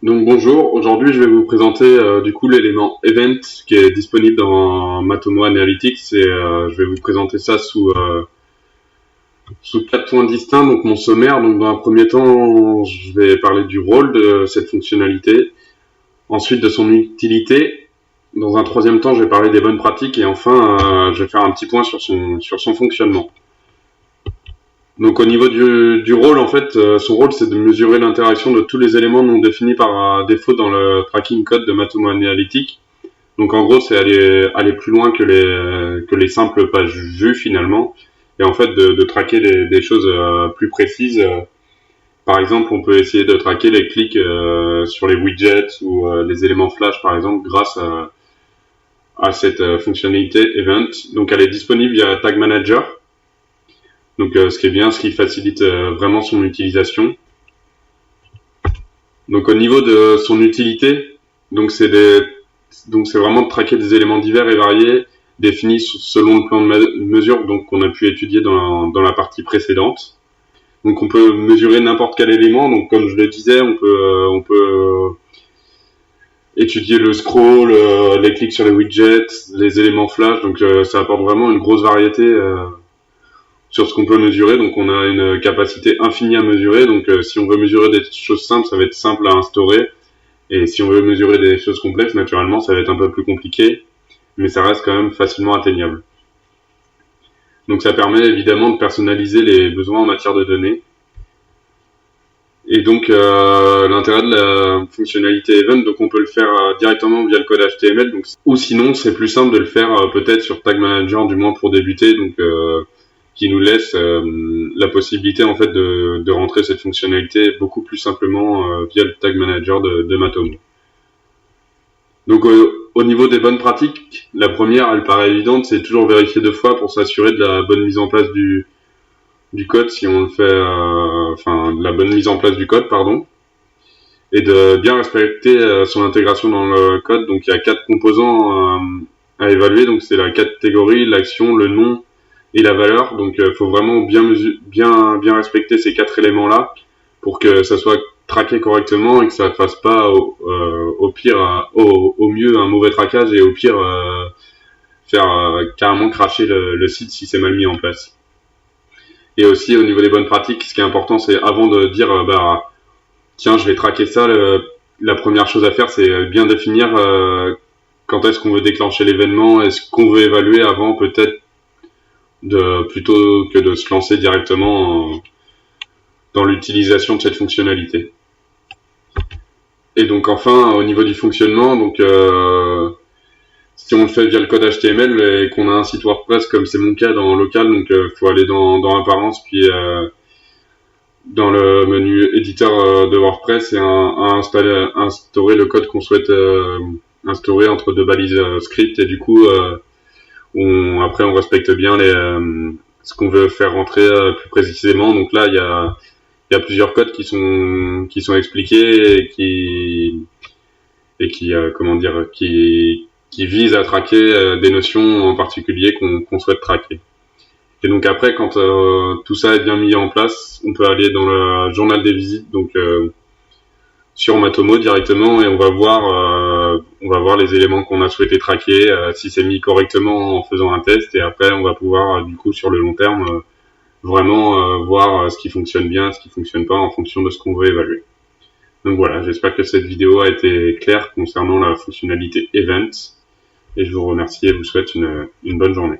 Donc bonjour, aujourd'hui je vais vous présenter du coup l'élément Event qui est disponible dans Matomo Analytics et je vais vous présenter ça sous 4 points distincts. Donc mon sommaire, donc dans un premier temps je vais parler du rôle de cette fonctionnalité, ensuite de son utilité, dans un troisième temps je vais parler des bonnes pratiques et enfin je vais faire un petit point sur son fonctionnement. Donc au niveau du rôle, en fait, son rôle c'est de mesurer l'interaction de tous les éléments non définis par défaut dans le tracking code de Matomo Analytics. Donc en gros, c'est aller plus loin que les simples pages vues finalement, et en fait de traquer des choses plus précises. Par exemple, on peut essayer de traquer les clics sur les widgets ou les éléments flash par exemple grâce à cette fonctionnalité Event. Donc elle est disponible via Tag Manager. Donc ce qui est bien, ce qui facilite vraiment son utilisation. Donc au niveau de son utilité, donc c'est vraiment de traquer des éléments divers et variés définis selon le plan de mesure donc qu'on a pu étudier dans la partie précédente. Donc on peut mesurer n'importe quel élément. Donc comme je le disais, on peut étudier le scroll, les clics sur les widgets, les éléments flash. Donc ça apporte vraiment une grosse variété sur ce qu'on peut mesurer. Donc on a une capacité infinie à mesurer. Donc si on veut mesurer des choses simples, ça va être simple à instaurer. Et si on veut mesurer des choses complexes, naturellement, ça va être un peu plus compliqué. Mais ça reste quand même facilement atteignable. Donc ça permet évidemment de personnaliser les besoins en matière de données. Et donc l'intérêt de la fonctionnalité Event, donc on peut le faire directement via le code HTML. Donc, ou sinon, c'est plus simple de le faire peut-être sur Tag Manager, du moins pour débuter. Donc qui nous laisse la possibilité en fait de rentrer cette fonctionnalité beaucoup plus simplement via le Tag Manager de Matomo. Donc au niveau des bonnes pratiques, la première, elle paraît évidente, c'est toujours vérifier 2 fois pour s'assurer de la bonne mise en place du code si on le fait, de la bonne mise en place du code, pardon, et de bien respecter son intégration dans le code. Donc il y a 4 composants à évaluer, donc c'est la catégorie, l'action, le nom et la valeur. Donc faut vraiment bien respecter ces 4 éléments là pour que ça soit traqué correctement et que ça fasse pas au pire au mieux un mauvais traquage et au pire faire carrément cracher le site si c'est mal mis en place. Et aussi au niveau des bonnes pratiques, ce qui est important, c'est avant de dire tiens, je vais traquer ça, la première chose à faire c'est bien définir quand est-ce qu'on veut déclencher l'événement, est-ce qu'on veut évaluer avant peut-être plutôt que de se lancer directement dans l'utilisation de cette fonctionnalité. Et donc enfin, au niveau du fonctionnement, donc si on le fait via le code HTML et qu'on a un site WordPress comme c'est mon cas dans local, donc faut aller dans Apparence puis dans le menu éditeur de WordPress et instaurer le code qu'on souhaite instaurer entre 2 balises script, et du coup après on respecte bien ce qu'on veut faire rentrer plus précisément. Donc là il y a plusieurs codes qui sont expliqués et qui visent à traquer des notions en particulier qu'on souhaite traquer. Et donc après, quand tout ça est bien mis en place, on peut aller dans le journal des visites, donc sur Matomo directement, et on va voir les éléments qu'on a souhaité traquer, si c'est mis correctement en faisant un test, et après on va pouvoir du coup sur le long terme vraiment voir ce qui fonctionne bien, ce qui fonctionne pas en fonction de ce qu'on veut évaluer. Donc voilà, j'espère que cette vidéo a été claire concernant la fonctionnalité Event, et je vous remercie et vous souhaite une bonne journée.